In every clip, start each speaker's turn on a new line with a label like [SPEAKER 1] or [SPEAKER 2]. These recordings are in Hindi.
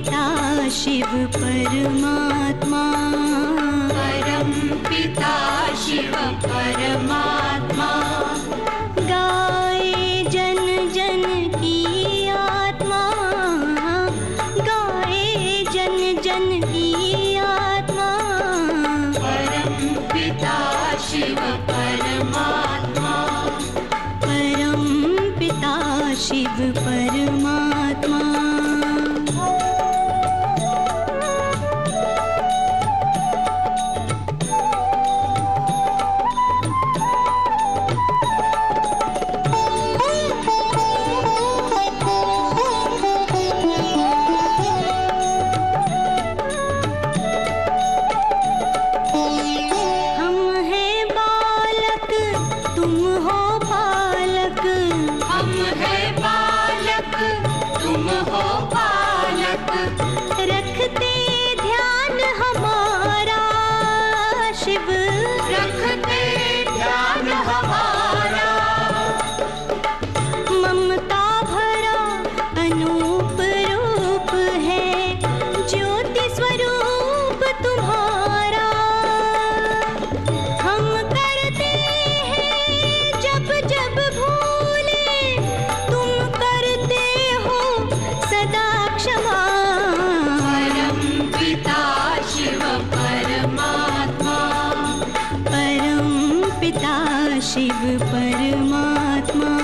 [SPEAKER 1] पिता शिव परमात्मा,
[SPEAKER 2] परम पिता शिव परमात्मा,
[SPEAKER 1] गाए जन जन की आत्मा, गाए जन जन की आत्मा,
[SPEAKER 2] परम पिता शिव परमात्मा,
[SPEAKER 1] परम पिता शिव परमात्मा। हम हैं बालक तुम हो बालक,
[SPEAKER 2] हम है बालक तुम हो बालक,
[SPEAKER 1] रखते ध्यान हमारा शिव,
[SPEAKER 2] रखते ध्यान हमारा,
[SPEAKER 1] ममता भरा अनूप रूप है ज्योति स्वरूप तुम्हारा। हम करते हैं जब जब भूले, तुम करते हो सदा क्षमा।
[SPEAKER 2] परम पिता शिव परमात्मा,
[SPEAKER 1] परम पिता शिव परमात्मा।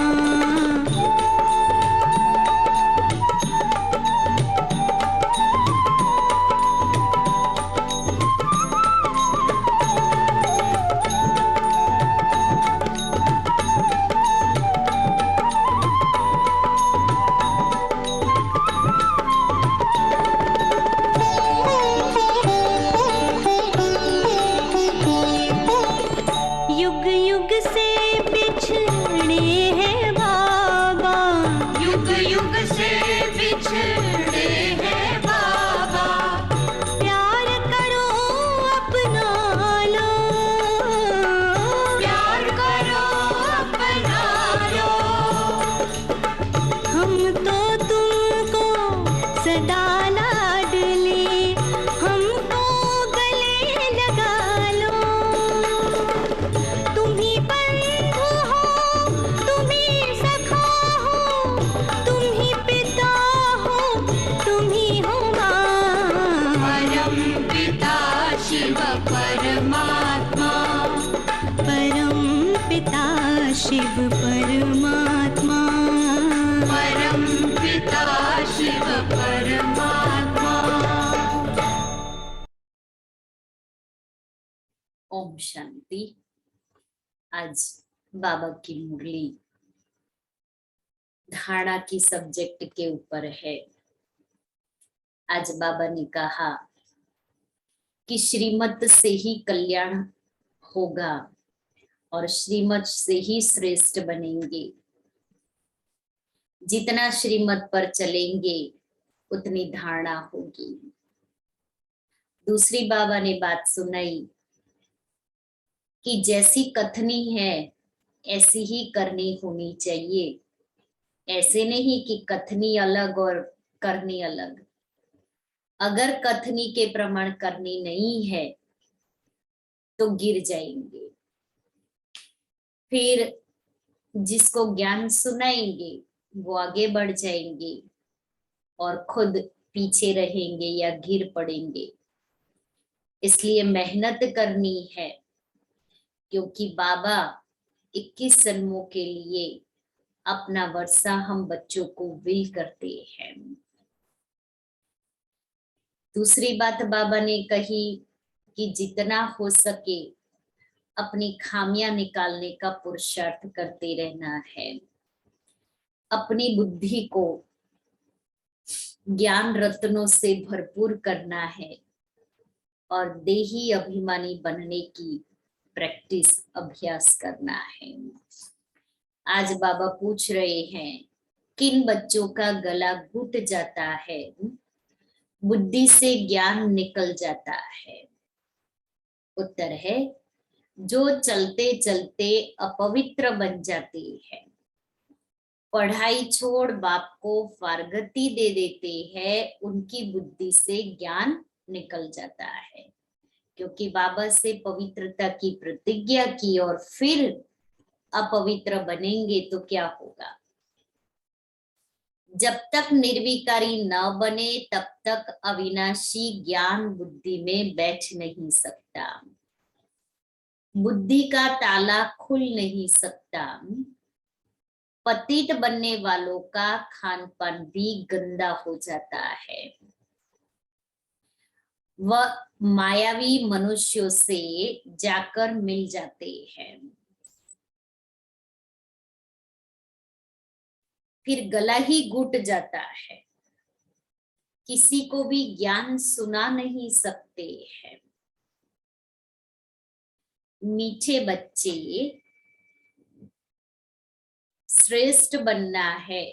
[SPEAKER 1] युग युग से बिछड़े हैं बाबा,
[SPEAKER 2] युग युग से बिछड़े हैं बाबा,
[SPEAKER 1] प्यार करो अपना लो,
[SPEAKER 2] प्यार करो अपना लो,
[SPEAKER 1] हम तो तुमको सदा लाडले, हमको गले लगा लो। तुम ही बंधु हो, तुम ही सखा हो, तुम ही पिता हो, तुम ही हो माँ।
[SPEAKER 2] परम पिता शिव परमात्मा,
[SPEAKER 1] परम पिता शिव परमात्मा।
[SPEAKER 2] परम पिता शिव परमात्मा।
[SPEAKER 3] ओम शांति। आज बाबा की मुरली धारणा की सब्जेक्ट के ऊपर है। आज बाबा ने कहा कि श्रीमत से ही कल्याण होगा और श्रीमत से ही श्रेष्ठ बनेंगे। जितना श्रीमत पर चलेंगे उतनी धारणा होगी। दूसरी बाबा ने बात सुनाई कि जैसी कथनी है ऐसी ही करनी होनी चाहिए। ऐसे नहीं कि कथनी अलग और करनी अलग। अगर कथनी के प्रमाण करनी नहीं है तो गिर जाएंगे। फिर जिसको ज्ञान सुनाएंगे वो आगे बढ़ जाएंगे और खुद पीछे रहेंगे या गिर पड़ेंगे। इसलिए मेहनत करनी है, क्योंकि बाबा 21 जन्मों के लिए अपना वर्षा हम बच्चों को विल करते हैं। दूसरी बात बाबा ने कही कि जितना हो सके अपनी खामियां निकालने का पुरुषार्थ करते रहना है। अपनी बुद्धि को ज्ञान रत्नों से भरपूर करना है और देही अभिमानी बनने की प्रैक्टिस अभ्यास करना है। आज बाबा पूछ रहे हैं किन बच्चों का गला घुट जाता है, बुद्धि से ज्ञान निकल जाता है। उत्तर है जो चलते चलते अपवित्र बन जाते हैं। पढ़ाई छोड़ बाप को फारगती दे देते हैं, उनकी बुद्धि से ज्ञान निकल जाता है, क्योंकि बाबा से पवित्रता की प्रतिज्ञा की और फिर अपवित्र बनेंगे तो क्या होगा। जब तक निर्विकारी न बने तब तक अविनाशी ज्ञान बुद्धि में बैठ नहीं सकता, बुद्धि का ताला खुल नहीं सकता। पतित बनने वालों का खान पान भी गंदा हो जाता है। वह मायावी मनुष्यों से जाकर मिल जाते हैं, फिर गला ही घुट जाता है, किसी को भी ज्ञान सुना नहीं सकते हैं। मीठे बच्चे श्रेष्ठ बनना है।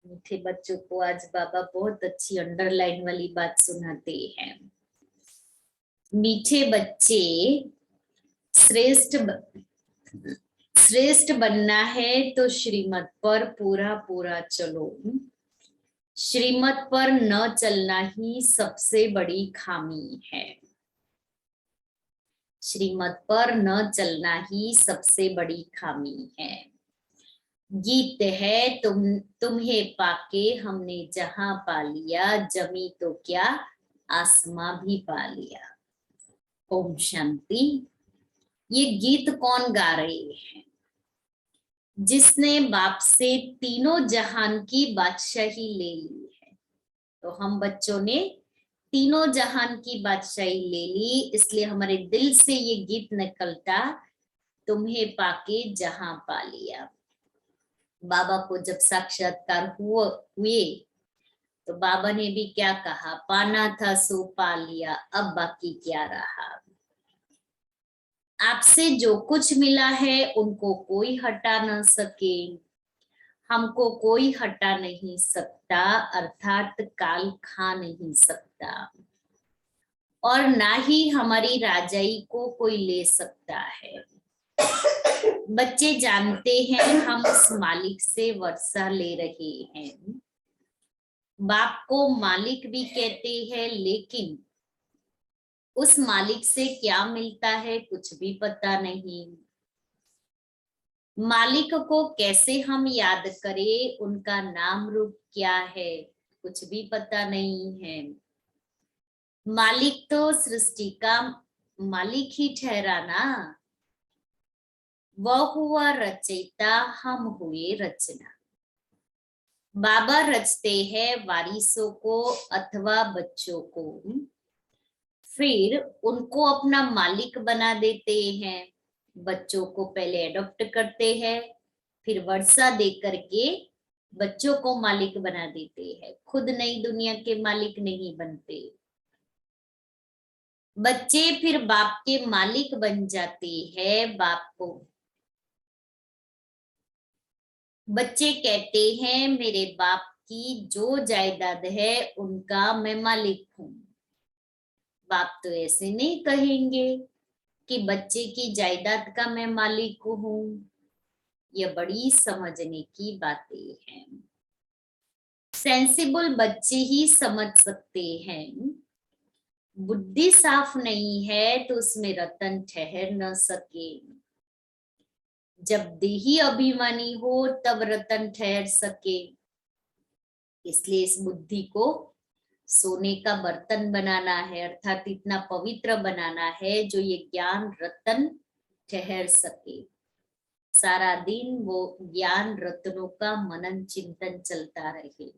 [SPEAKER 3] मीठे बच्चों को आज बाबा बहुत अच्छी अंडरलाइन वाली बात सुनाते हैं। मीठे बच्चे श्रेष्ठ बनना है तो श्रीमत पर पूरा पूरा चलो। श्रीमत पर न चलना ही सबसे बड़ी खामी है। श्रीमत पर न चलना ही सबसे बड़ी खामी है। गीत है तुम्हें पाके हमने जहां पा लिया, जमी तो क्या आसमां भी पा लिया। ओम शांति। ये गीत कौन गा रहे हैं? जिसने बाप से तीनों जहान की बादशाही ले ली है। तो हम बच्चों ने तीनों जहान की बादशाही ले ली, इसलिए हमारे दिल से ये गीत निकलता, तुम्हें पाके जहां पा लिया। बाबा को जब साक्षात्कार हुए तो बाबा ने भी क्या कहा, पाना था सो पा लिया, अब बाकी क्या रहा। आपसे जो कुछ मिला है उनको कोई हटा न सके, हमको कोई हटा नहीं सकता, अर्थात काल खा नहीं सकता, और ना ही हमारी राजाई को कोई ले सकता है। बच्चे जानते हैं हम उस मालिक से वर्षा ले रहे हैं। बाप को मालिक भी कहते हैं, लेकिन उस मालिक से क्या मिलता है कुछ भी पता नहीं। मालिक को कैसे हम याद करें, उनका नाम रूप क्या है कुछ भी पता नहीं है। मालिक तो सृष्टि का मालिक ही ठहरा ना, वह हुआ रचयिता, हम हुए रचना। बाबा रचते हैं वारिसों को अथवा बच्चों को, फिर उनको अपना मालिक बना देते हैं। बच्चों को पहले एडॉप्ट करते हैं, फिर वर्षा दे करके बच्चों को मालिक बना देते हैं, खुद नई दुनिया के मालिक नहीं बनते। बच्चे फिर बाप के मालिक बन जाते हैं। बाप को बच्चे कहते हैं मेरे बाप की जो जायदाद है उनका मैं मालिक हूं। बाप तो ऐसे नहीं कहेंगे कि बच्चे की जायदाद का मैं मालिक हूं। यह बड़ी समझने की बातें हैं। सेंसिबल बच्चे ही समझ सकते हैं। बुद्धि साफ नहीं है तो उसमें रतन ठहर न सके। जब देही अभिमानी हो तब रतन ठहर सके। इसलिए इस बुद्धि को सोने का बर्तन बनाना है, अर्थात इतना पवित्र बनाना है जो ये ज्ञान रतन ठहर सके। सारा दिन वो ज्ञान रत्नों का मनन चिंतन चलता रहे।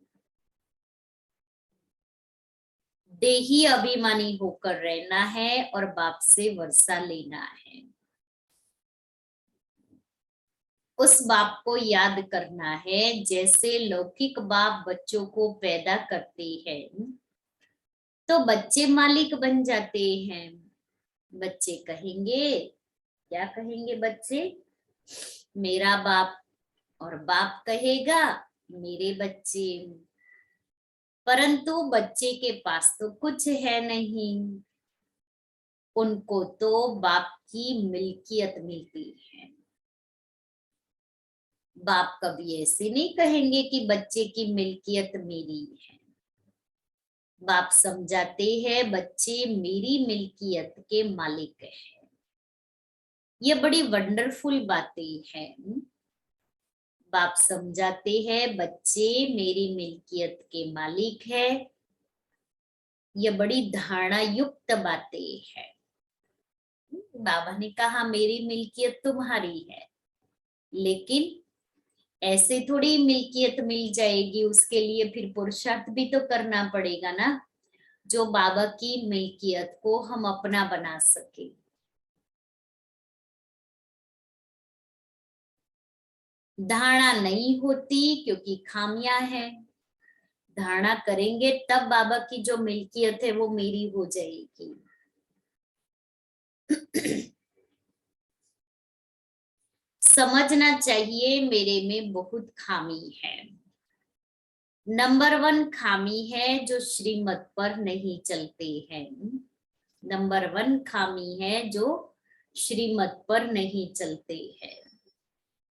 [SPEAKER 3] देही अभिमानी होकर रहना है और बाप से वर्षा लेना है। उस बाप को याद करना है जैसे लौकिक बाप बच्चों को पैदा करते हैं तो बच्चे मालिक बन जाते हैं। बच्चे कहेंगे, क्या कहेंगे बच्चे? मेरा बाप, और बाप कहेगा मेरे बच्चे। परंतु बच्चे के पास तो कुछ है नहीं, उनको तो बाप की मिल्कियत मिलती है। बाप कभी ऐसे नहीं कहेंगे कि बच्चे की मिल्कियत मेरी है। बाप समझाते हैं बच्चे मेरी मिल्कियत के मालिक है। ये बड़ी वंडरफुल बातें हैं। बाप समझाते हैं बच्चे मेरी मिल्कियत के मालिक है। ये बड़ी धारणा युक्त बातें हैं। बाबा ने कहा मेरी मिल्कियत तुम्हारी है, लेकिन ऐसे थोड़ी मिल्कियत मिल जाएगी, उसके लिए फिर पुरुषार्थ भी तो करना पड़ेगा ना, जो बाबा की मिल्कियत को हम अपना बना सके। धारणा नहीं होती क्योंकि खामियां हैं। धारणा करेंगे तब बाबा की जो मिल्कियत है वो मेरी हो जाएगी। समझना चाहिए मेरे में बहुत खामी है। नंबर 1 खामी है जो श्रीमत पर नहीं चलते हैं। नंबर 1 खामी है जो श्रीमत पर नहीं चलते हैं।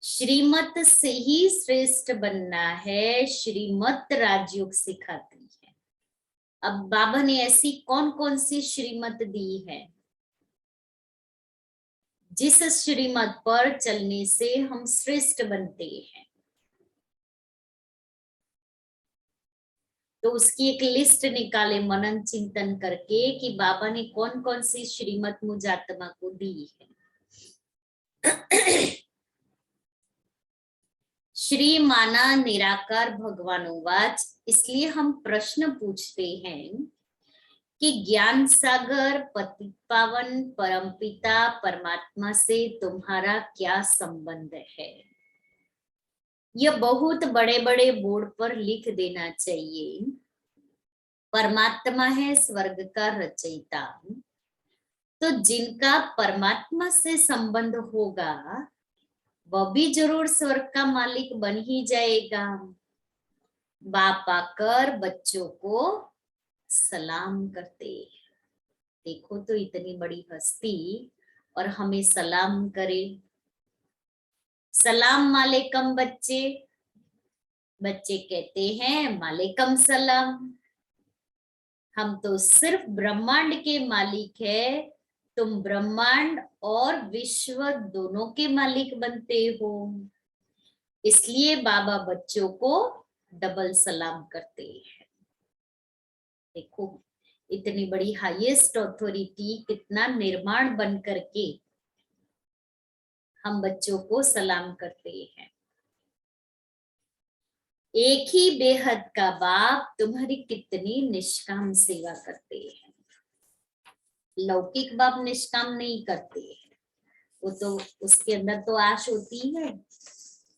[SPEAKER 3] श्रीमत से ही श्रेष्ठ बनना है, श्रीमत राजयोग सिखाती है। अब बाबा ने ऐसी कौन कौन सी श्रीमत दी है जिस श्रीमत पर चलने से हम श्रेष्ठ बनते हैं? तो उसकी एक लिस्ट निकाले मनन चिंतन करके कि बाबा ने कौन कौन सी श्रीमत मुझ आत्मा को दी है। श्री माना निराकार भगवानुवाच, इसलिए हम प्रश्न पूछते हैं कि ज्ञान सागर पतित पावन परमपिता परमात्मा से तुम्हारा क्या संबंध है? यह बहुत बड़े बड़े बोर्ड पर लिख देना चाहिए। परमात्मा है स्वर्ग का रचयिता, तो जिनका परमात्मा से संबंध होगा वह भी जरूर स्वर्ग का मालिक बन ही जाएगा। बाप आकर बच्चों को सलाम करते। देखो तो इतनी बड़ी हस्ती और हमें सलाम करे। सलाम मालेकम बच्चे। बच्चे कहते हैं मालेकम सलाम। हम तो सिर्फ ब्रह्मांड के मालिक है, तुम ब्रह्मांड और विश्व दोनों के मालिक बनते हो। इसलिए बाबा बच्चों को डबल सलाम करते हैं। देखो इतनी बड़ी हाईएस्ट अथॉरिटी, कितना निर्माण बन करके हम बच्चों को सलाम करते हैं। एक ही बेहद का बाप तुम्हारी कितनी निष्काम सेवा करते हैं। लौकिक बाप निष्काम नहीं करते हैं, वो तो उसके अंदर तो आश होती है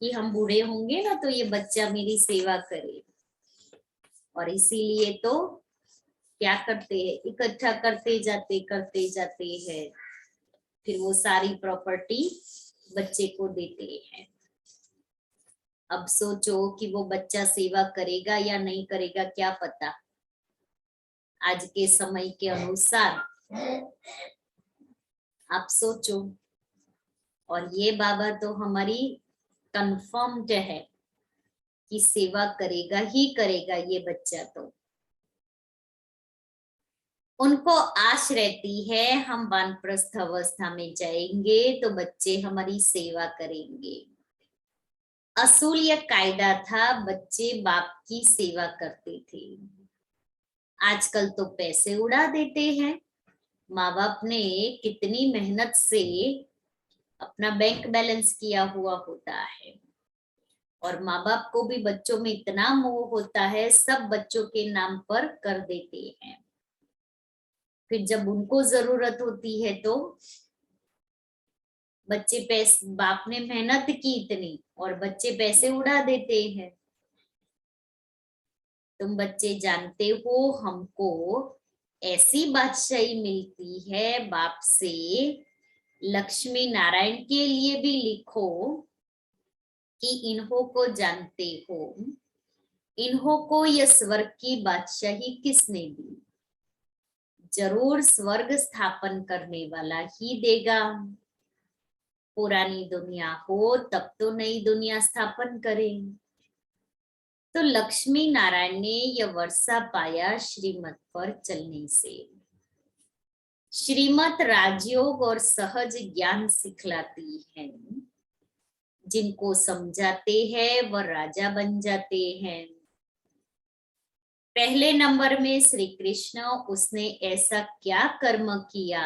[SPEAKER 3] कि हम बूढ़े होंगे ना तो ये बच्चा मेरी सेवा करे, और इसीलिए तो क्या करते हैं, इकट्ठा करते जाते हैं, फिर वो सारी प्रॉपर्टी बच्चे को देते हैं। अब सोचो कि वो बच्चा सेवा करेगा या नहीं करेगा, क्या पता। आज के समय के अनुसार आप सोचो। और ये बाबा तो हमारी कंफर्म्ड है कि सेवा करेगा ही करेगा ये बच्चा। तो उनको आश रहती है हम वानप्रस्थ अवस्था में जाएंगे तो बच्चे हमारी सेवा करेंगे। असूल यह कायदा था, बच्चे बाप की सेवा करते थे। आजकल तो पैसे उड़ा देते हैं। माँ बाप ने कितनी मेहनत से अपना बैंक बैलेंस किया हुआ होता है, और माँ बाप को भी बच्चों में इतना मोह होता है, सब बच्चों के नाम पर कर देते हैं। फिर जब उनको जरूरत होती है तो बच्चे पैसे, बाप ने मेहनत की इतनी और बच्चे पैसे उड़ा देते हैं। तुम बच्चे जानते हो हमको ऐसी बादशाही मिलती है बाप से। लक्ष्मी नारायण के लिए भी लिखो कि इन्हों को जानते हो, इन्हों को यह स्वर्ग की बादशाही किसने दी? जरूर स्वर्ग स्थापन करने वाला ही देगा। पुरानी दुनिया हो तब तो नई दुनिया स्थापन करें। तो लक्ष्मी नारायण ने यह वर्षा पाया श्रीमत पर चलने से। श्रीमत राजयोग और सहज ज्ञान सिखलाती है। जिनको समझाते हैं वह राजा बन जाते हैं। पहले नंबर में श्री कृष्ण, उसने ऐसा क्या कर्म किया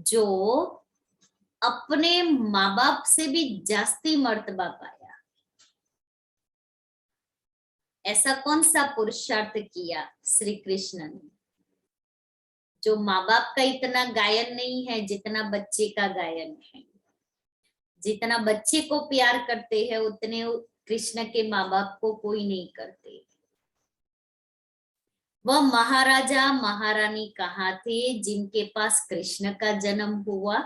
[SPEAKER 3] जो अपने माँ बाप से भी जास्ती मर्तबा पाया। ऐसा कौन सा पुरुषार्थ किया श्री कृष्ण ने जो माँ बाप का इतना गायन नहीं है जितना बच्चे का गायन है। जितना बच्चे को प्यार करते हैं उतने कृष्ण के माँ बाप को कोई नहीं करते। वह महाराजा महारानी कहाँ थे जिनके पास कृष्ण का जन्म हुआ?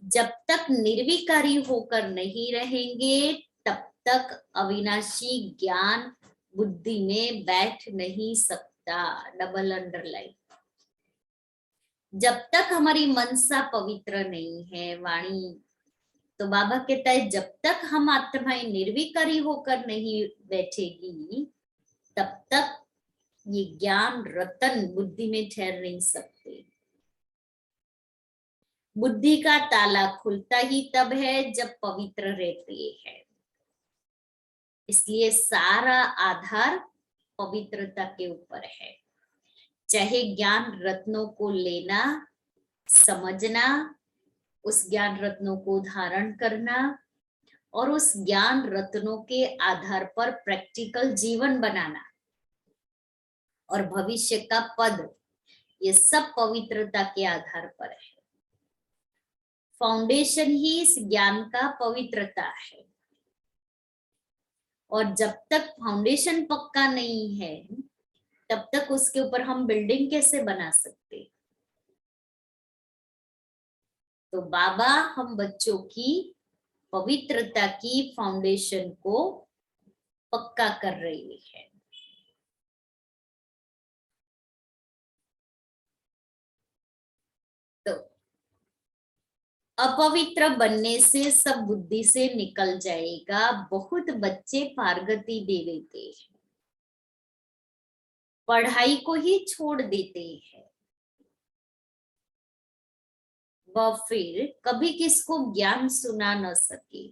[SPEAKER 3] जब तक निर्विकारी होकर नहीं रहेंगे तब तक अविनाशी ज्ञान बुद्धि में बैठ नहीं सकता। Double underline. जब तक हमारी मनसा पवित्र नहीं है, वाणी, तो बाबा कहता है जब तक हम आत्माएं निर्विकारी होकर नहीं बैठेगी तब तक ये ज्ञान रतन बुद्धि में ठहर नहीं सकते। बुद्धि का ताला खुलता ही तब है जब पवित्र रहते हैं। इसलिए सारा आधार पवित्रता के ऊपर है। चाहे ज्ञान रत्नों को लेना, समझना, उस ज्ञान रत्नों को धारण करना और उस ज्ञान रत्नों के आधार पर प्रैक्टिकल जीवन बनाना और भविष्य का पद, ये सब पवित्रता के आधार पर है। फाउंडेशन ही इस ज्ञान का पवित्रता है। और जब तक फाउंडेशन पक्का नहीं है तब तक उसके ऊपर हम बिल्डिंग कैसे बना सकते। तो बाबा हम बच्चों की पवित्रता की फाउंडेशन को पक्का कर रही है। तो अपवित्र बनने से सब बुद्धि से निकल जाएगा। बहुत बच्चे पारगति दे देते हैं, पढ़ाई को ही छोड़ देते हैं, वह फिर कभी किसको ज्ञान सुना न सके।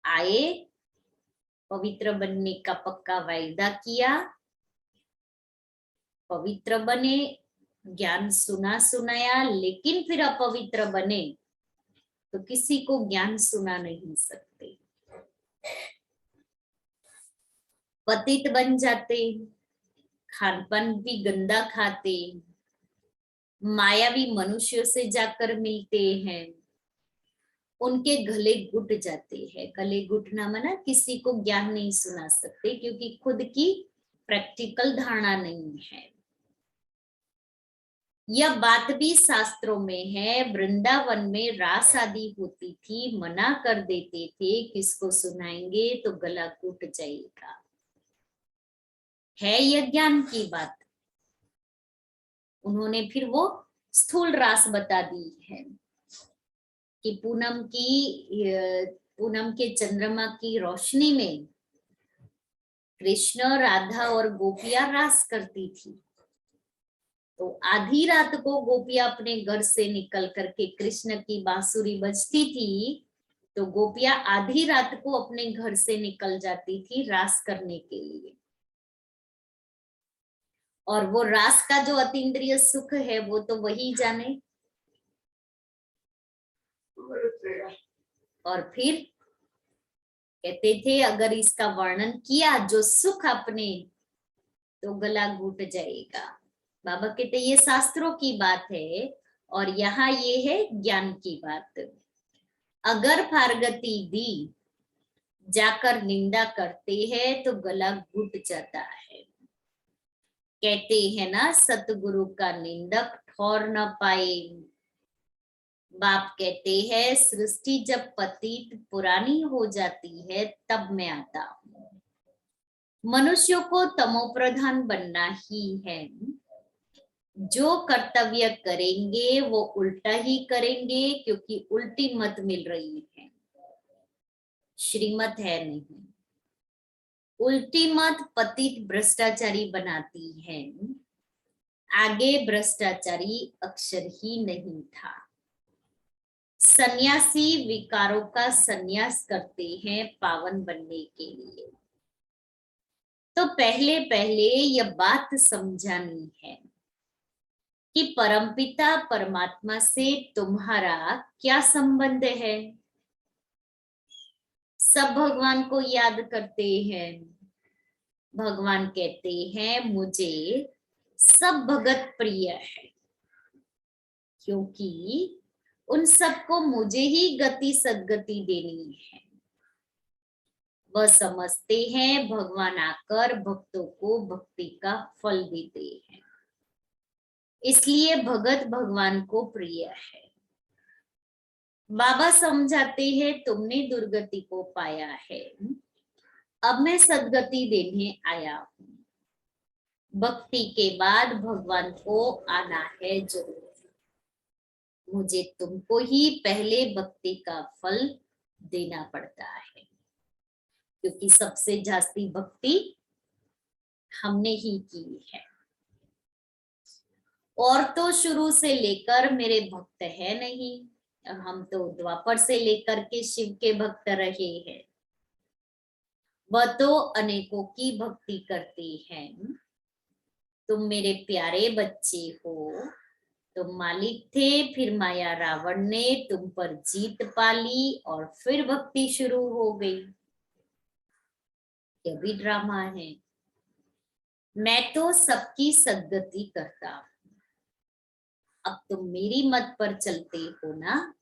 [SPEAKER 3] आए, पवित्र बनने का पक्का वायदा किया, पवित्र बने, ज्ञान सुना सुनाया, लेकिन फिर अपवित्र बने तो किसी को ज्ञान सुना नहीं सकते। पतित बन जाते, खानपान भी गंदा खाते, मायावी मनुष्यों से जाकर मिलते हैं, उनके गले घुट जाते हैं। गले घुटना माना किसी को ज्ञान नहीं सुना सकते क्योंकि खुद की प्रैक्टिकल धारणा नहीं है। यह बात भी शास्त्रों में है। वृंदावन में रास आदि होती थी, मना कर देते थे किसको सुनाएंगे तो गला घुट जाएगा। है यह ज्ञान की बात। उन्होंने फिर वो स्थूल रास बता दी है कि पूनम के चंद्रमा की रोशनी में कृष्ण, राधा और गोपियां रास करती थी। तो आधी रात को गोपियां अपने घर से निकल करके, कृष्ण की बांसुरी बजती थी तो गोपियां आधी रात को अपने घर से निकल जाती थी रास करने के लिए। और वो रास का जो अतीन्द्रिय सुख है वो तो वही जाने। और फिर कहते थे अगर इसका वर्णन किया जो सुख अपने तो गला घुट जाएगा। बाबा कहते ये शास्त्रों की बात है और यहाँ ये है ज्ञान की बात। अगर फारगती दी जाकर निंदा करते हैं तो गला घुट जाता है। कहते हैं ना, सतगुरु का निंदक ठौर न पाए। बाप कहते हैं सृष्टि जब पतित पुरानी हो जाती है तब मैं आता हूँ। मनुष्यों को तमोप्रधान बनना ही है। जो कर्तव्य करेंगे वो उल्टा ही करेंगे, क्योंकि उल्टी मत मिल रही है, श्रीमत है नहीं। उल्टी मत पतित भ्रष्टाचारी बनाती है, आगे भ्रष्टाचारी अक्षर ही नहीं था। सन्यासी विकारों का सन्यास करते हैं पावन बनने के लिए। तो पहले पहले यह बात समझानी है कि परमपिता परमात्मा से तुम्हारा क्या संबंध है। सब भगवान को याद करते हैं, भगवान कहते हैं मुझे सब भगत प्रिय है, क्योंकि उन सबको मुझे ही गति सद्गति देनी है। वह समझते हैं भगवान आकर भक्तों को भक्ति का फल देते हैं, इसलिए भगत भगवान को प्रिय है। बाबा समझाते हैं तुमने दुर्गति को पाया है, अब मैं सद्गति देने आया हूं। भक्ति के बाद भगवान को आना है जरूर, मुझे तुमको ही पहले भक्ति का फल देना पड़ता है, क्योंकि सबसे जास्ती भक्ति हमने ही की है। और तो शुरू से लेकर मेरे भक्त है नहीं, हम तो द्वापर से लेकर के शिव के भक्त रहे हैं। वह तो अनेकों की भक्ति करते हैं। तुम मेरे प्यारे बच्चे हो, तुम मालिक थे, फिर माया रावण ने तुम पर जीत पाली और फिर भक्ति शुरू हो गई। यह भी ड्रामा है। मैं तो सबकी सद्गति करता हूं, अब तुम मेरी मत पर चलते हो ना।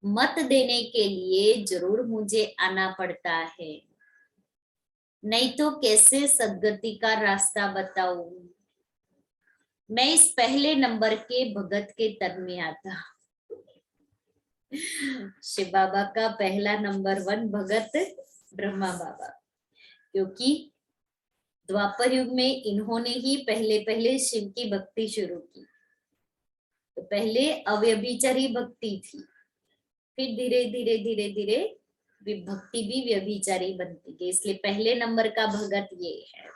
[SPEAKER 3] मत देने के लिए जरूर मुझे आना पड़ता है, नहीं तो कैसे सद्गति का रास्ता बताऊं। मैं इस पहले नंबर के भगत के तन में आता। शिव बाबा का पहला नंबर 1 भगत ब्रह्मा बाबा, क्योंकि द्वापर युग में इन्होंने ही पहले पहले शिव की भक्ति शुरू की। तो पहले अव्यभिचारी भक्ति थी, फिर धीरे धीरे धीरे धीरे भक्ति भी व्यभिचारी बनती गई, इसलिए पहले नंबर का भगत ये है।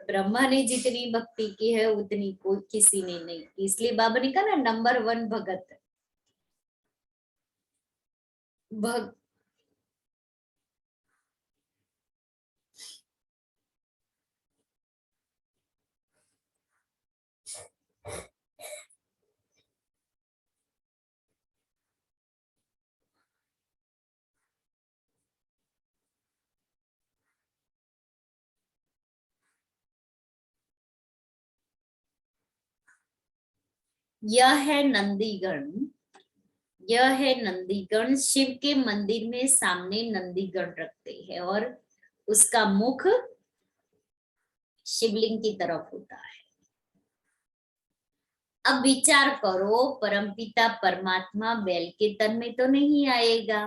[SPEAKER 3] ब्रह्मा ने जितनी भक्ति की है उतनी कोई किसी ने नहीं की, इसलिए बाबा ने कहा ना नंबर 1 भगत। यह है नंदीगण, यह है नंदीगण। शिव के मंदिर में सामने नंदीगण रखते हैं और उसका मुख शिवलिंग की तरफ होता है। अब विचार करो, परमपिता परमात्मा बैल के तन में तो नहीं आएगा,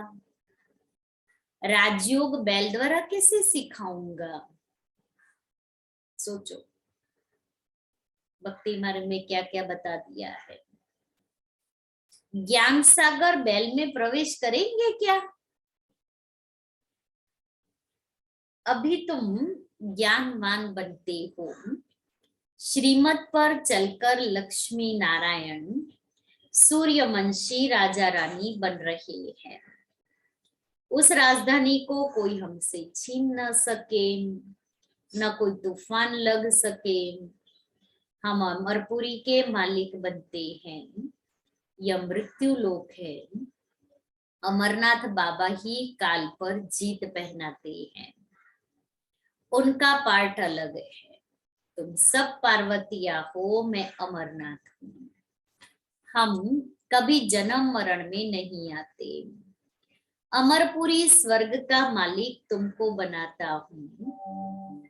[SPEAKER 3] राजयोग बैल द्वारा कैसे सिखाऊंगा। सोचो, भक्ति मार्ग में क्या क्या बता दिया है। ज्ञान सागर बैल में प्रवेश करेंगे क्या? अभी तुम ज्ञानवान बनते हो, श्रीमत पर चलकर लक्ष्मी नारायण सूर्यवंशी राजा रानी बन रहे हैं। उस राजधानी को कोई हमसे छीन न सके, न कोई तूफान लग सके। हम अमरपुरी के मालिक बनते हैं। यह मृत्यु लोक है, अमरनाथ बाबा ही काल पर जीत पहनाते हैं, उनका पार्ट अलग है। तुम सब पार्वतिया हो, मैं अमरनाथ हूं। हम कभी जन्म मरण में नहीं आते। अमरपुरी स्वर्ग का मालिक तुमको बनाता हूं।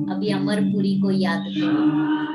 [SPEAKER 3] अभी अमरपुरी को याद करो।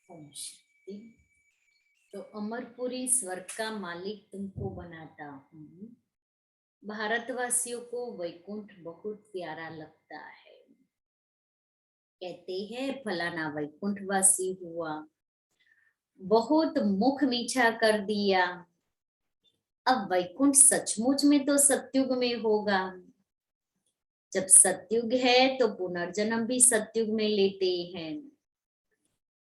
[SPEAKER 3] ओम शांति। तो अमरपुरी स्वर्ग का मालिक तुमको बनाता हूँ। भारतवासियों को वैकुंठ बहुत प्यारा लगता है। कहते हैं फलाना वैकुंठवासी हुआ, बहुत मुख मीठा कर दिया। अब वैकुंठ सचमुच में तो सतयुग में होगा। जब सतयुग है तो पुनर्जन्म भी सतयुग में लेते हैं।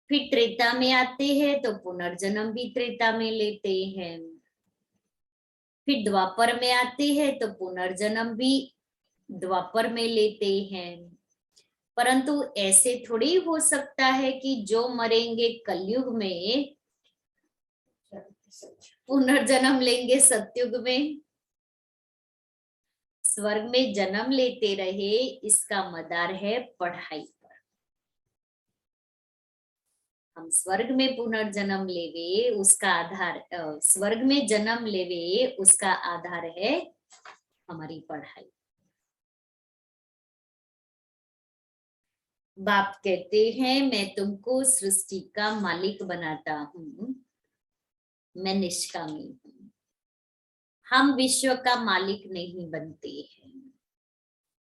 [SPEAKER 3] फिर त्रेता में आते हैं तो पुनर्जन्म भी त्रेता में लेते हैं। फिर द्वापर में आते हैं तो पुनर्जन्म भी द्वापर में लेते हैं। परंतु ऐसे थोड़ी हो सकता है कि जो मरेंगे कलयुग में पुनर्जन्म लेंगे सतयुग में। स्वर्ग में जन्म लेते रहे, इसका मदार है पढ़ाई पर। हम स्वर्ग में पुनर्जन्म लेवे, उसका आधार स्वर्ग में जन्म लेवे, उसका आधार है हमारी पढ़ाई। बाप कहते हैं मैं तुमको सृष्टि का मालिक बनाता हूँ, मैं निष्कामी हूँ। हम विश्व का मालिक नहीं बनते हैं।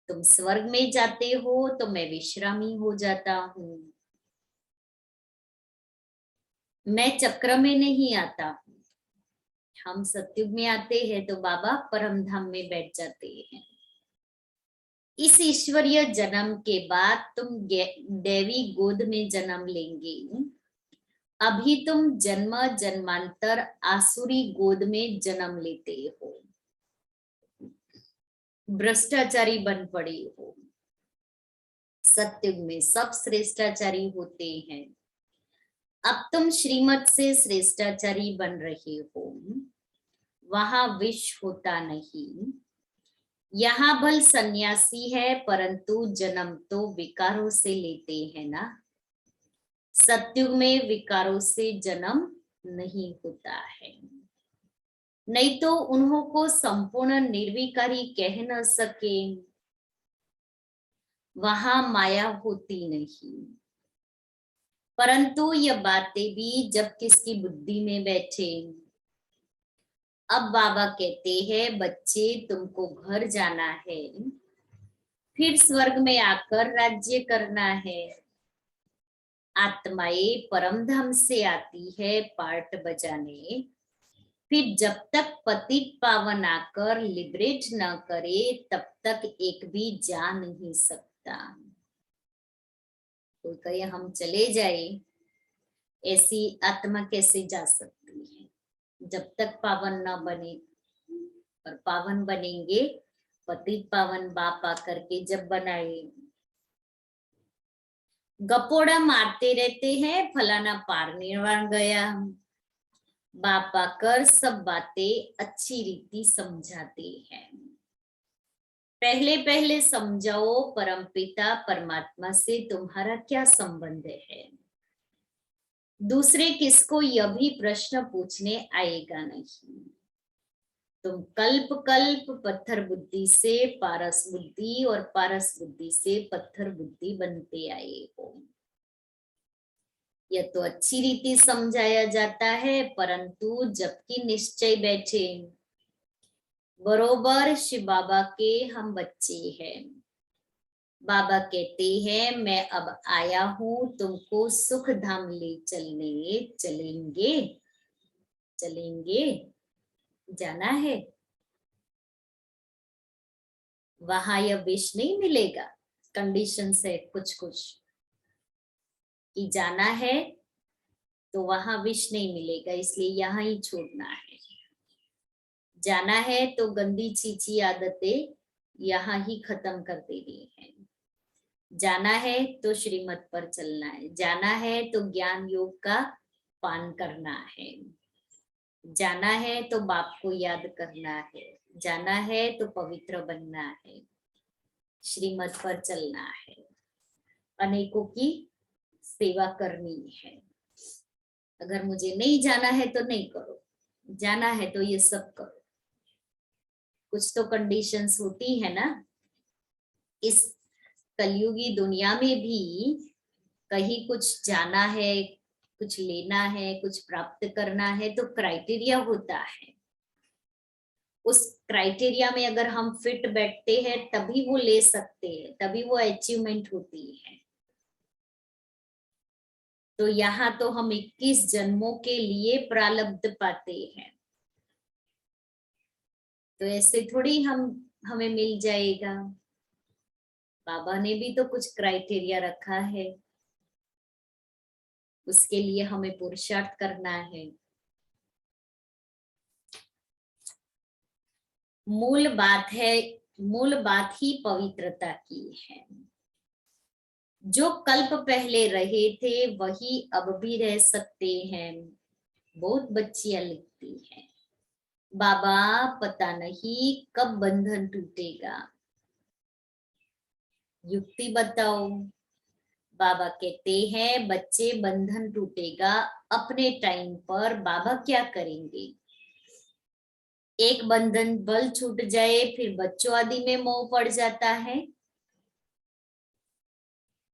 [SPEAKER 3] तुम स्वर्ग में जाते हो तो मैं विश्रामी हो जाता हूँ। मैं चक्र में नहीं आता हूँ। हम सतयुग में आते हैं तो बाबा परम धाम में बैठ जाते हैं। इस ईश्वरीय जन्म के बाद तुम देवी गोद में जन्म लेंगे। अभी तुम जन्म जन्मांतर आसुरी गोद में जन्म लेते हो, भ्रष्टाचारी बन पड़े हो। सत्युग में सब श्रेष्ठाचारी होते हैं, अब तुम श्रीमत से श्रेष्ठाचारी बन रहे हो। वहां विष होता नहीं। यहाँ भल सन्यासी है परंतु जन्म तो विकारों से लेते हैं ना। सत्युग में विकारों से जन्म नहीं होता है, नहीं तो उन्हों को संपूर्ण निर्विकारी कह न सके। वहां माया होती नहीं, परंतु यह बातें भी जब किसकी बुद्धि में बैठे। अब बाबा कहते हैं बच्चे तुमको घर जाना है, फिर स्वर्ग में आकर राज्य करना है। आत्माएं परम धाम से आती है पार्ट बजाने, फिर जब तक पतित पावन आकर लिबरेट न करे तब तक एक भी जा नहीं सकता। कोई कहे हम चले जाए, ऐसी आत्मा कैसे जा सकती है जब तक पावन न बने। और पावन बनेंगे पतित पावन बाप आकर के जब बनाए। गपोड़ा मारते रहते हैं फलाना पार निर्वाण गया, बाप आकर सब बातें अच्छी रीति समझाते हैं। पहले पहले समझाओ परमपिता परमात्मा से तुम्हारा क्या संबंध है। दूसरे किसको यह भी प्रश्न पूछने आएगा नहीं। तुम कल्प कल्प पत्थर बुद्धि से पारस बुद्धि और पारस बुद्धि से पत्थर बुद्धि बनते आए हो। यह तो अच्छी रीति समझाया जाता है, परंतु जबकि निश्चय बैठे बरोबर शिव बाबा के हम बच्चे हैं। बाबा कहते हैं मैं अब आया हूं तुमको सुख धाम ले चलने। चलेंगे चलेंगे, जाना है। वहां यह विष नहीं मिलेगा, कंडीशन है कुछ कुछ कि जाना है तो वहां विष नहीं मिलेगा, इसलिए यहाँ ही छोड़ना है। जाना है तो गंदी चीची आदतें यहाँ ही खत्म कर देनी है। जाना है तो श्रीमत पर चलना है। जाना है तो ज्ञान योग का पान करना है। जाना है तो बाप को याद करना है। जाना है तो पवित्र बनना है। श्रीमत पर चलना है, अनेकों की सेवा करनी है। अगर मुझे नहीं जाना है तो नहीं करो, जाना है तो ये सब करो। कुछ तो कंडीशंस होती है ना। इस कलयुगी दुनिया में भी कहीं कुछ जाना है, कुछ लेना है, कुछ प्राप्त करना है तो क्राइटेरिया होता है। उस क्राइटेरिया में अगर हम फिट बैठते हैं तभी वो ले सकते हैं, तभी वो अचीवमेंट होती है। तो यहाँ तो हम 21 जन्मों के लिए प्रारब्ध पाते हैं, तो ऐसे थोड़ी हमें मिल जाएगा। बाबा ने भी तो कुछ क्राइटेरिया रखा है, उसके लिए हमें पुरुषार्थ करना है। मूल बात ही पवित्रता की है। जो कल्प पहले रहे थे वही अब भी रह सकते हैं। बहुत बच्चियां लिखती हैं बाबा पता नहीं कब बंधन टूटेगा, युक्ति बताओ। बाबा कहते हैं बच्चे बंधन टूटेगा अपने टाइम पर। बाबा क्या करेंगे? एक बंधन बल छूट जाए फिर बच्चों आदि में मोह पड़ जाता है।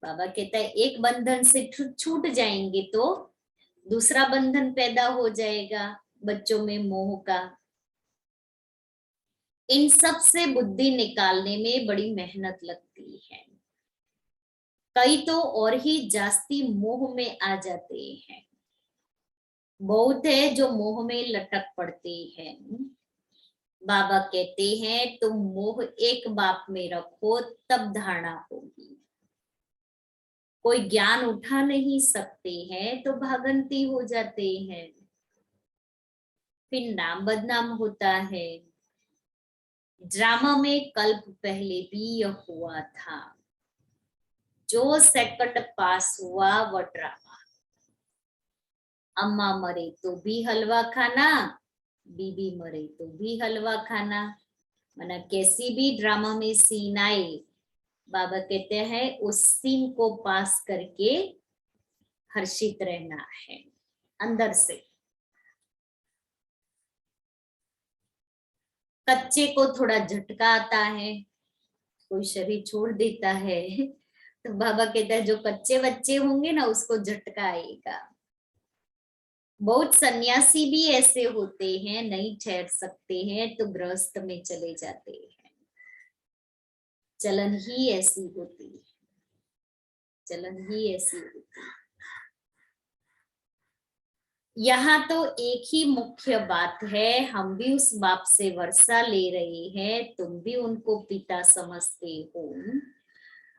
[SPEAKER 3] बाबा कहता है एक बंधन से छूट जाएंगे तो दूसरा बंधन पैदा हो जाएगा बच्चों में मोह का। इन सब से बुद्धि निकालने में बड़ी मेहनत लगती है। कई तो और ही जास्ती मोह में आ जाते हैं। बहुत है जो मोह में लटक पड़ते हैं। बाबा कहते हैं तुम मोह एक बाप में रखो तब धारणा होगी। कोई ज्ञान उठा नहीं सकते हैं तो भागंती हो जाते हैं, फिर नाम बदनाम होता है। ड्रामा में कल्प पहले भी यह हुआ था, जो सेकंड पास हुआ वह ड्रामा। अम्मा मरे तो भी हलवा खाना, बीबी मरे तो भी हलवा खाना। मना कैसी भी ड्रामा में सीन आए, बाबा कहते हैं उस सीन को पास करके हर्षित रहना है अंदर से। कच्चे को थोड़ा झटका आता है, कोई शरीर छोड़ देता है, तो बाबा कहता है जो कच्चे बच्चे होंगे ना उसको झटका आएगा। बहुत सन्यासी भी ऐसे होते हैं, नहीं ठहर सकते हैं तो गृहस्थ में चले जाते हैं। चलन ही ऐसी होती है, चलन ही ऐसी होती है। यहाँ तो एक ही मुख्य बात है, हम भी उस बाप से वर्षा ले रहे हैं, तुम भी उनको पिता समझते हो,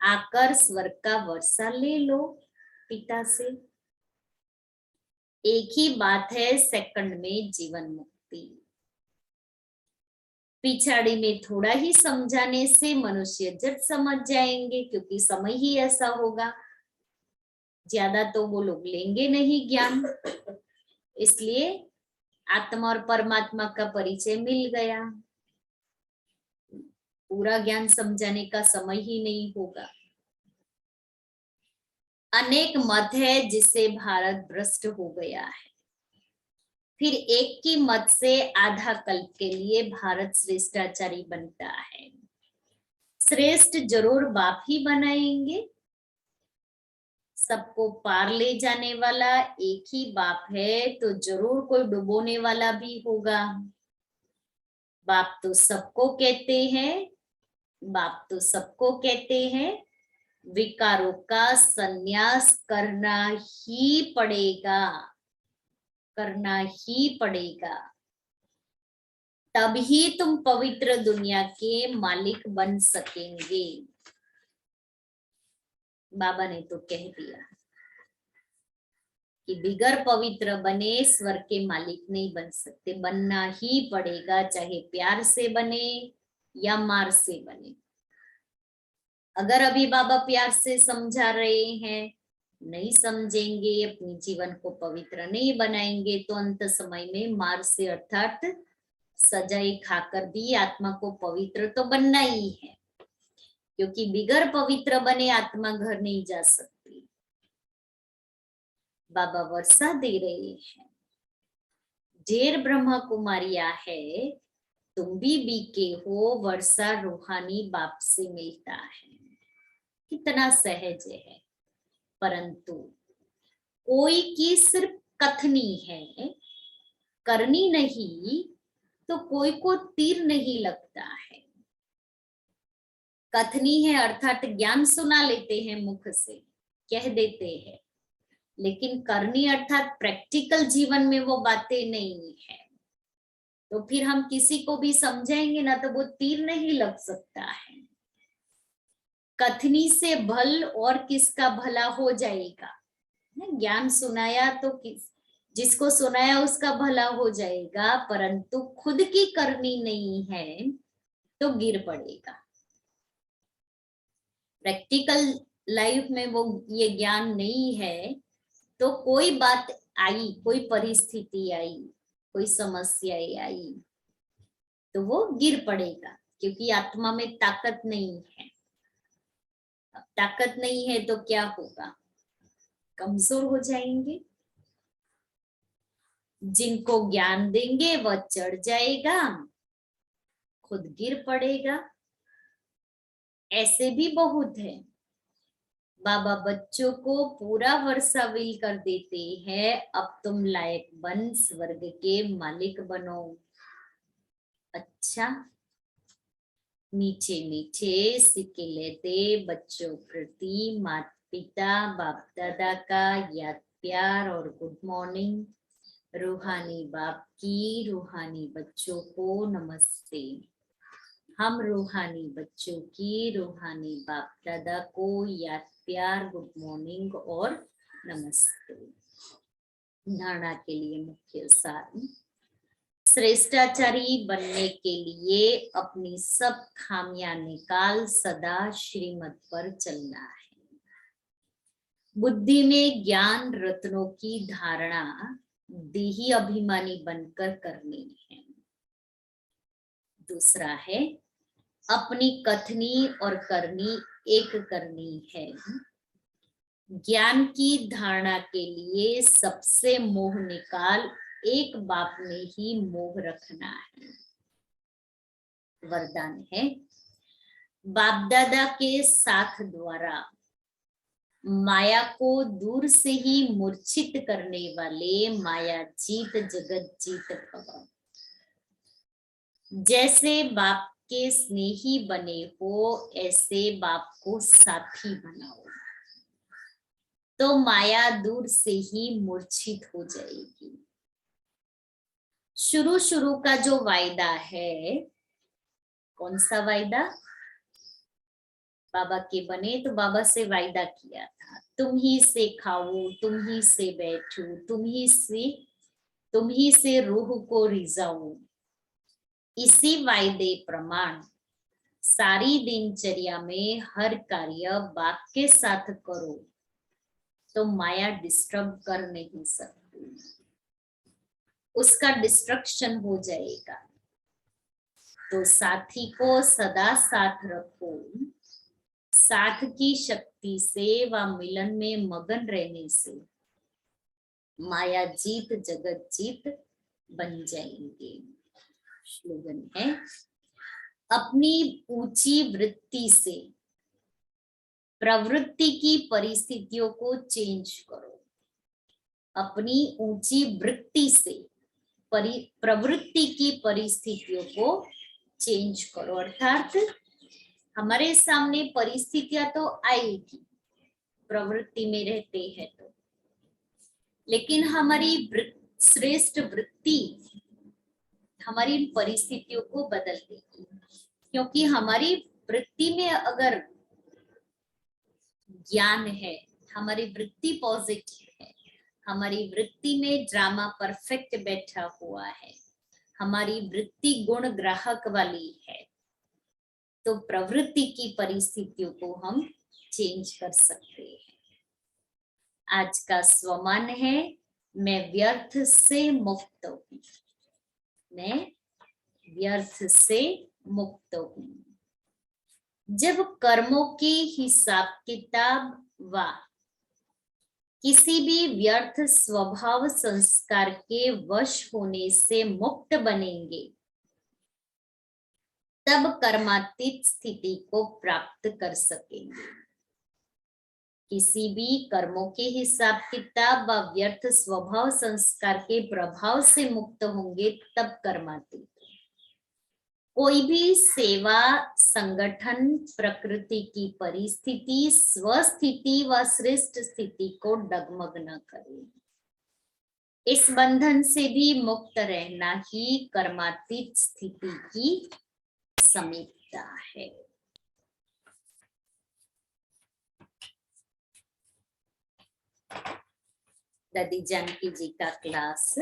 [SPEAKER 3] आकर स्वर्ग का वर्षा ले लो पिता से। एक ही बात है, सेकंड में जीवन मुक्ति। पिछाड़ी में थोड़ा ही समझाने से मनुष्य झट समझ जाएंगे, क्योंकि समय ही ऐसा होगा, ज्यादा तो वो लोग लेंगे नहीं ज्ञान। इसलिए आत्मा और परमात्मा का परिचय मिल गया, पूरा ज्ञान समझाने का समय ही नहीं होगा। अनेक मत है जिससे भारत भ्रष्ट हो गया है, फिर एक की मत से आधा कल्प के लिए भारत श्रेष्ठाचारी बनता है। श्रेष्ठ जरूर बाप ही बनाएंगे, सबको पार ले जाने वाला एक ही बाप है, तो जरूर कोई डुबोने वाला भी होगा। बाप तो सबको कहते हैं, बाप तो सबको कहते हैं विकारों का संन्यास करना ही पड़ेगा, करना ही पड़ेगा, तभी तुम पवित्र दुनिया के मालिक बन सकेंगे। बाबा ने तो कह दिया कि बिगर पवित्र बने स्वर्ग के मालिक नहीं बन सकते, बनना ही पड़ेगा, चाहे प्यार से बने या मार से बने। अगर अभी बाबा प्यार से समझा रहे हैं, नहीं समझेंगे, अपने जीवन को पवित्र नहीं बनाएंगे, तो अंत समय में मार से अर्थात सजाई खाकर भी आत्मा को पवित्र तो बनना ही है, क्योंकि बिगर पवित्र बने आत्मा घर नहीं जा सकती। बाबा वर्षा दे रहे हैं, ढेर ब्रह्मा कुमारियां है, तुम भी बीके हो, वर्षा रूहानी बाप से मिलता है। कितना सहज है, परंतु कोई की सिर्फ कथनी है, करनी नहीं, तो कोई को तीर नहीं लगता है। कथनी है अर्थात ज्ञान सुना लेते हैं, मुख से कह देते हैं, लेकिन करनी अर्थात प्रैक्टिकल जीवन में वो बातें नहीं है। तो फिर हम किसी को भी समझाएंगे ना, तो वो तीर नहीं लग सकता है। कथनी से भल और किसका भला हो जाएगा। ज्ञान सुनाया तो जिसको सुनाया उसका भला हो जाएगा, परंतु खुद की करनी नहीं है तो गिर पड़ेगा। प्रैक्टिकल लाइफ में वो ये ज्ञान नहीं है, तो कोई बात आई, कोई परिस्थिति आई, कोई समस्या आई, तो वो गिर पड़ेगा, क्योंकि आत्मा में ताकत नहीं है। अब ताकत नहीं है तो क्या होगा, कमजोर हो जाएंगे। जिनको ज्ञान देंगे वह चढ़ जाएगा, खुद गिर पड़ेगा। ऐसे भी बहुत है। बाबा बच्चों को पूरा वर्षा विल कर देते हैं, अब तुम लायक बन स्वर्ग के मालिक बनो। अच्छा, मीठे मीठे सिक्के लेते बच्चों प्रति माता पिता बाप दादा का याद प्यार और गुड मॉर्निंग। रूहानी बाप की रूहानी बच्चों को नमस्ते। हम रूहानी बच्चों की रूहानी बाप दादा को याद प्यार गुड मॉर्निंग और नमस्ते। धारणा के लिए मुख्य सार, श्रेष्ठाचारी बनने के लिए अपनी सब खामियां निकाल सदा श्रीमत पर चलना है। बुद्धि में ज्ञान रत्नों की धारणा देही अभिमानी बनकर करनी है। दूसरा है अपनी कथनी और करनी एक करनी है। ज्ञान की धारणा के लिए सबसे मोह निकाल एक बाप में ही मोह रखना है। वरदान है बाप दादा के साथ द्वारा माया को दूर से ही मूर्छित करने वाले माया जीत जगत जीत भव। जैसे बाप के स्नेही बने हो ऐसे बाप को साथी बनाओ तो माया दूर से ही मूर्छित हो जाएगी। शुरू का जो वायदा है, कौन सा वायदा? बाबा के बने तो बाबा से वायदा किया था, तुम ही से खाऊं, तुम ही से बैठूं, तुम ही से रूह को रिझाऊं। इसी वायदे प्रमाण सारी दिनचर्या में हर कार्य बाप के साथ करो तो माया डिस्टर्ब कर नहीं सकती, उसका डिस्ट्रक्शन हो जाएगा। तो साथी को सदा साथ रखो। साथ की शक्ति से व मिलन में मगन रहने से माया जीत जगत जीत बन जाएंगे। स्लोगन है अपनी ऊंची वृत्ति से प्रवृत्ति की परिस्थितियों को चेंज करो। अपनी ऊंची वृत्ति से प्रवृत्ति की परिस्थितियों को चेंज करो। अर्थात हमारे सामने परिस्थितियां तो आएगी, प्रवृत्ति में रहते हैं तो, लेकिन हमारी श्रेष्ठ वृत्ति हमारी परिस्थितियों को बदल देगी। क्योंकि हमारी वृत्ति में अगर ज्ञान है, हमारी वृत्ति पॉजिटिव है, हमारी वृत्ति में ड्रामा परफेक्ट बैठा हुआ है, हमारी वृत्ति गुण ग्राहक वाली है, तो प्रवृत्ति की परिस्थितियों को हम चेंज कर सकते हैं। आज का स्वमान है मैं व्यर्थ से मुक्त हूं। मैं व्यर्थ से मुक्त हूं। जब कर्मों के हिसाब किताब व किसी भी व्यर्थ स्वभाव संस्कार के वश होने से मुक्त बनेंगे तब कर्मातीत स्थिति को प्राप्त कर सकेंगे। किसी भी कर्मों के हिसाब किताब व व्यर्थ स्वभाव संस्कार के प्रभाव से मुक्त होंगे तब कर्मातीत। कोई भी सेवा संगठन प्रकृति की परिस्थिति स्वस्थिति व श्रेष्ठ स्थिति को डगमग न करे। इस बंधन से भी मुक्त रहना ही कर्मातीत स्थिति की समीपता है। दादी जानकी जी का क्लास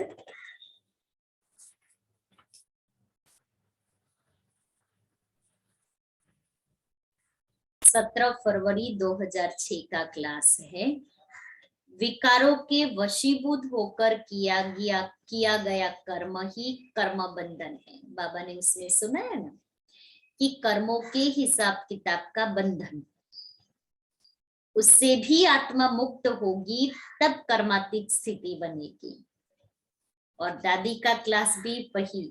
[SPEAKER 3] 17 फरवरी 2006 का क्लास है। विकारों के वशीभूत होकर किया गया कर्म ही कर्म बंधन है। बाबा ने इसमें सुना है ना कि कर्मों के हिसाब किताब का बंधन, उससे भी आत्मा मुक्त होगी तब कर्मातीत स्थिति बनेगी। और दादी का क्लास भी वही,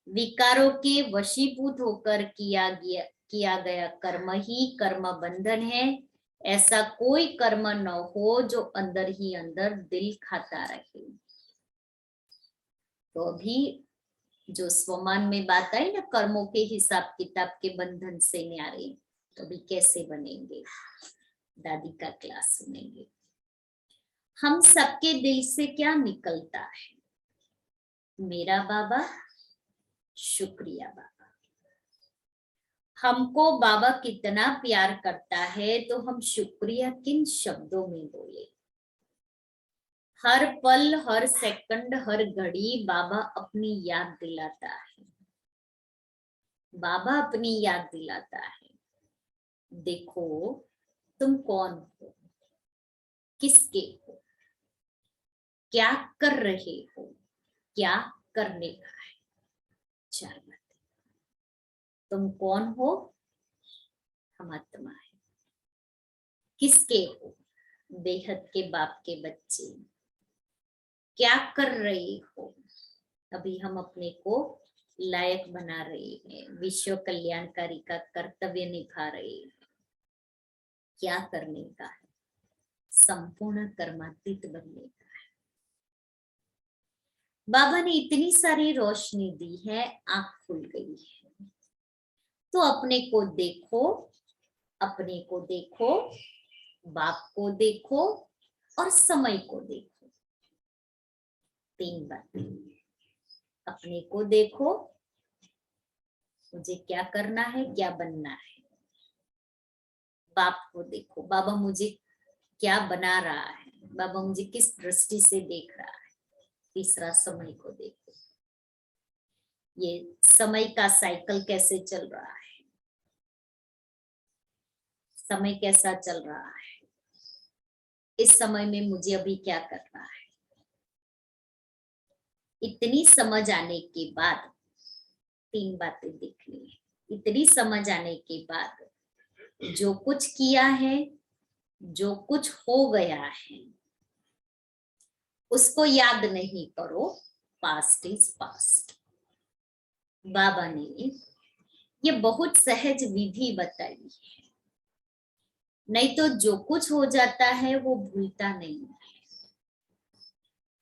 [SPEAKER 3] विकारों के वशीभूत होकर किया गया कर्म ही कर्म बंधन है। ऐसा कोई कर्म न हो जो अंदर ही अंदर दिल खाता रहे। तो अभी जो स्वमान में बात आई ना, कर्मों के हिसाब किताब के बंधन से न्यारे, तो अभी कैसे बनेंगे, दादी का क्लास सुनेंगे। हम सबके दिल से क्या निकलता है, मेरा बाबा, शुक्रिया बाबा। हमको बाबा कितना प्यार करता है तो हम शुक्रिया किन शब्दों में बोले। हर पल, हर सेकंड, हर घड़ी बाबा अपनी याद दिलाता है। बाबा अपनी याद दिलाता है, देखो तुम कौन हो, किसके हो, क्या कर रहे हो, क्या करने का है। 4 बातें। तुम कौन हो, हम आत्मा है। किसके हो, बेहद के बाप के बच्चे। क्या कर रहे हो, अभी हम अपने को लायक बना रहे हैं, विश्व कल्याणकारी का कर्तव्य निभा रहे हैं। क्या करने का है, संपूर्ण कर्मातीत बनने का है। बाबा ने इतनी सारी रोशनी दी है, आंख खुल गई है। तो अपने को देखो, अपने को देखो, बाप को देखो और समय को देखो। 3 बातें। अपने को देखो, मुझे क्या करना है, क्या बनना है। बाप को देखो, बाबा मुझे क्या बना रहा है, बाबा मुझे किस दृष्टि से देख रहा है। तीसरा, समय को देखो, ये समय का साइकिल कैसे चल रहा है, समय कैसा चल रहा है, इस समय में मुझे अभी क्या करना है। इतनी समझ आने के बाद 3 बातें देखनी है। इतनी समझ आने के बाद जो कुछ किया है, जो कुछ हो गया है, उसको याद नहीं करो। Past is past. बाबा ने ये बहुत सहज विधि बताई है, नहीं तो जो कुछ हो जाता है वो भूलता नहीं है।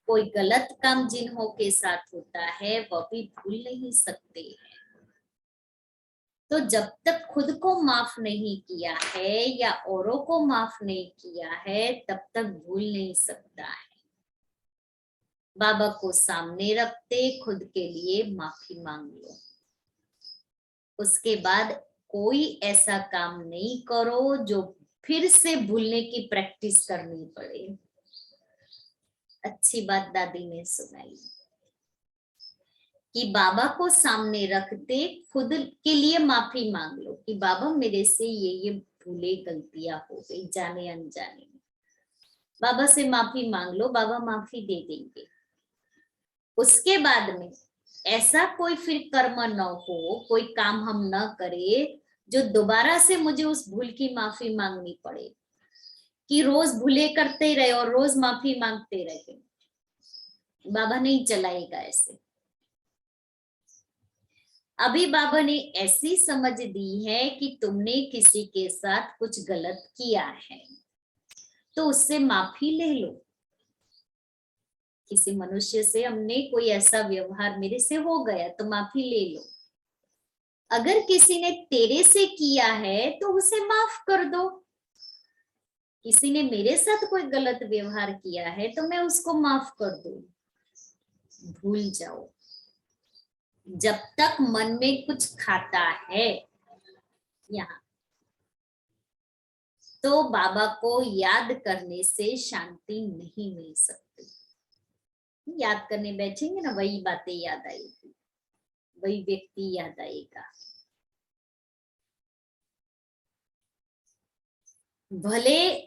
[SPEAKER 3] कोई गलत काम जिन्हों के साथ होता है वह भी भूल नहीं सकते हैं। तो जब तक खुद को माफ नहीं किया है या औरों को माफ नहीं किया है, तब तक भूल नहीं सकता है। बाबा को सामने रखते खुद के लिए माफी मांग लो। उसके बाद कोई ऐसा काम नहीं करो जो फिर से भूलने की प्रैक्टिस करनी पड़े। अच्छी बात दादी ने सुनाई कि बाबा को सामने रखते खुद के लिए माफी मांग लो कि बाबा मेरे से ये भूले गलतियां हो गई जाने अनजाने में। बाबा से माफी मांग लो, बाबा माफी दे देंगे। उसके बाद में ऐसा कोई फिर कर्म न हो, कोई काम हम न करे जो दोबारा से मुझे उस भूल की माफी मांगनी पड़े, कि रोज भूले करते रहे और रोज माफी मांगते रहे। बाबा नहीं चलाएगा ऐसे। अभी बाबा ने ऐसी समझ दी है कि तुमने किसी के साथ कुछ गलत किया है तो उससे माफी ले लो। किसी मनुष्य से हमने कोई ऐसा व्यवहार मेरे से हो गया तो माफी ले लो। अगर किसी ने तेरे से किया है तो उसे माफ कर दो। किसी ने मेरे साथ कोई गलत व्यवहार किया है तो मैं उसको माफ कर दूं। भूल जाओ। जब तक मन में कुछ खाता है यहाँ, तो बाबा को याद करने से शांति नहीं मिल सकती। याद करने बैठेंगे ना, वही बातें याद आएगी, वही व्यक्ति याद आएगा। भले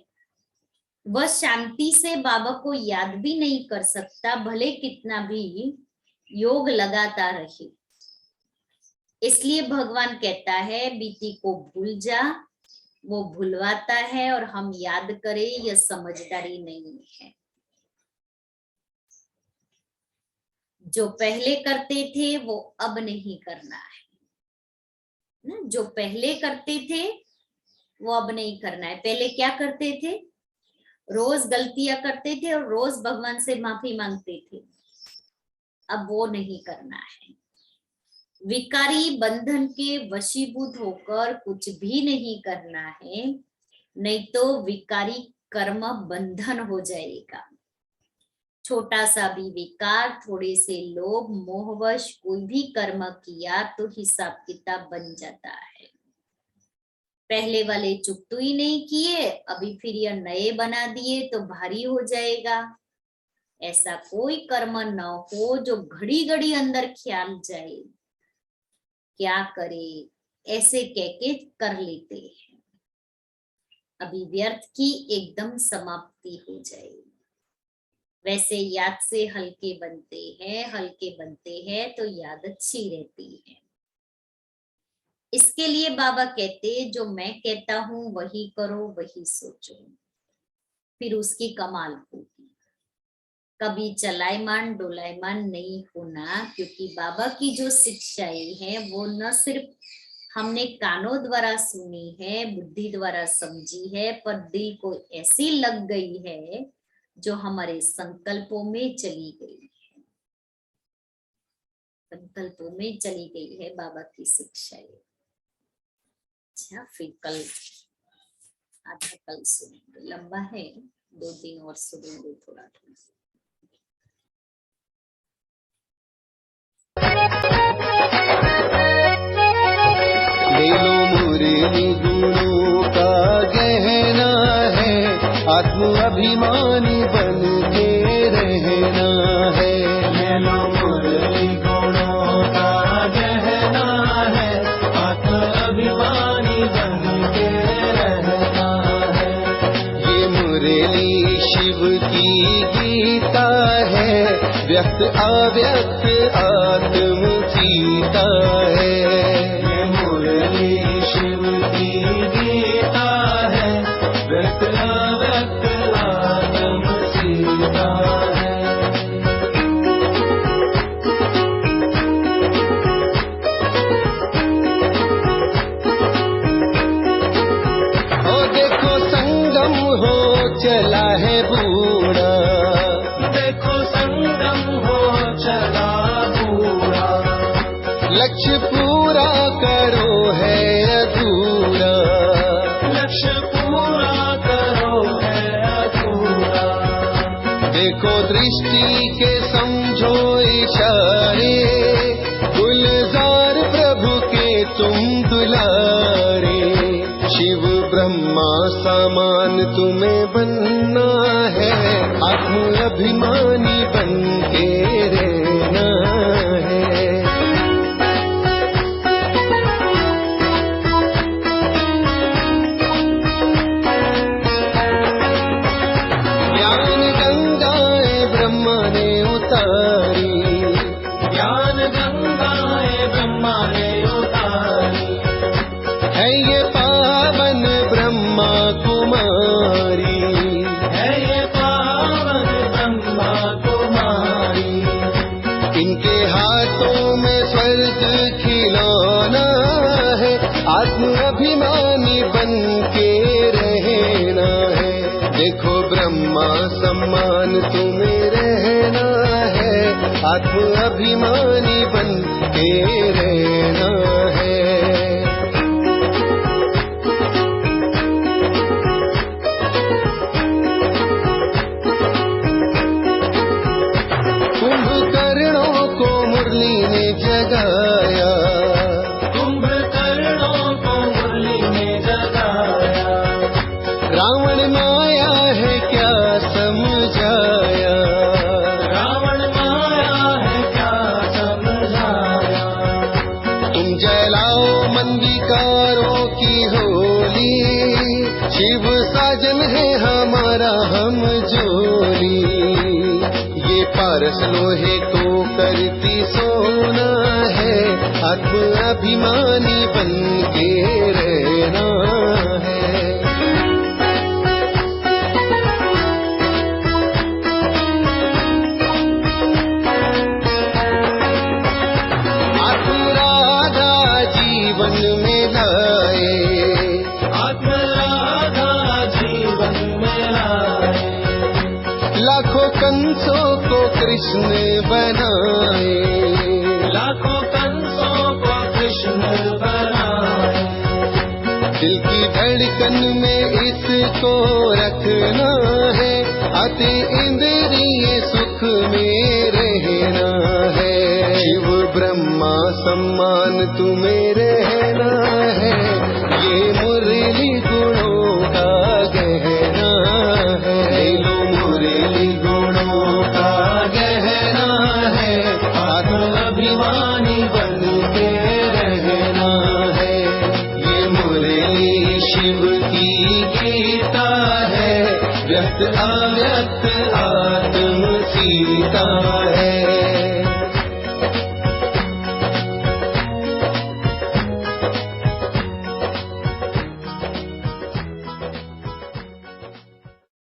[SPEAKER 3] वह शांति से बाबा को याद भी नहीं कर सकता, भले कितना भी योग लगाता रहे। इसलिए भगवान कहता है बीती को भूल जा, वो भुलवाता है और हम याद करें, यह समझदारी नहीं है। जो पहले करते थे वो अब नहीं करना है ना। जो पहले करते थे वो अब नहीं करना है। पहले क्या करते थे, रोज गलतियां करते थे और रोज भगवान से माफी मांगते थे। अब वो नहीं करना है। विकारी बंधन के वशीभूत होकर कुछ भी नहीं करना है, नहीं तो विकारी कर्म बंधन हो जाएगा। छोटा सा भी विकार, थोड़े से लोभ मोहवश कोई भी कर्म किया तो हिसाब किताब बन जाता है। पहले वाले चुकतू ही नहीं किए, अभी फिर यह नए बना दिए तो भारी हो जाएगा। ऐसा कोई कर्म न हो जो घड़ी घड़ी अंदर ख्याल जाए, क्या करे ऐसे कह के कर लेते हैं, अभी व्यर्थ की एकदम समाप्ति हो जाए। वैसे याद से हल्के बनते हैं तो याद अच्छी रहती है। इसके लिए बाबा कहते जो मैं कहता हूं वही करो, वही सोचो, फिर उसकी कमाल होगी। कभी चलायमान डोलायमान नहीं होना, क्योंकि बाबा की जो शिक्षाएं हैं वो न सिर्फ हमने कानों द्वारा सुनी है, बुद्धि द्वारा समझी है, पर दिल को ऐसी लग गई है जो हमारे संकल्पों में चली गई है। संकल्पों में चली गई है बाबा की शिक्षाएं। अच्छा, फिर कल आधा कल सुनेंगे, लंबा है, 2 दिन और सुनेंगे थोड़ा थोड़ा।
[SPEAKER 4] ले लो मुरली गुरु का गहना है, आत्म अभिमानी बन के रहना है। ले लो मुरली गुरु का गहना है, आत्म अभिमानी बन के रहना है। ये मुरली शिव की गीता है, व्यक्त अव्यक्त आत्म सीता है। ये मुरली शिव की गीता है, व्यक्त अव्यक्त आत्म सीता है। ओ देखो संगम हो चला है बूढ़ा, देखो संगम हो चला बूढ़ा। लक्ष्य पूरा करो है अधूरा, लक्ष्य पूरा करो है अधूरा। देखो दृष्टि के समझो इशारे, गुलजार प्रभु के तुम दुलारे। शिव ब्रह्मा समान तुम्हें बनना है, आत्म अभिमानी बन के रहना है। ज्ञान गंगाएं ब्रह्मा ने उतारी, ज्ञान गंगाएं ब्रह्मा ने उतारी। है ये पावन ब्रह्मा कुमारी, है ये पावन ब्रह्मा कुमारी। इनके हाथों में स्वर्ग खिलौना है, आत्म अभिमानी बन के रहना है। देखो ब्रह्मा सम्मान तुम्हें रहना है, आत्म अभिमानी बन के रहना है। कुंभकर्णों को मुरली ने जगाया, कुंभकर्णों को मुरली ने जगाया। रावण माया है क्या समझाया, रावण माया है क्या समझाया। तुम जलाओ मन विकारों की होली, शिव साजन है हमारा हम जोली। ये पारस लोहे को करती सोना है, आत्म अभिमानी बन के रहना है। आत्म राधा जीवन में लाए, आत्म राधा जीवन में लाए। लाखों कंसों को कृष्ण बनाए, लाखों कंसों को कृष्ण बनाए। दिल की धड़कन में इसको रखना है, अति इंद्रिय सुख में रहना है। शिव ब्रह्मा सम्मान तुम्हें रहना है, ये मुरली गुणों का गहना है। लो मुरली गुणों का गहना है, आत्म अभिमानी बन के रहना है। ये मुरली शिव की गीता है, व्यक्त अव्यक्त आत्म सीता है।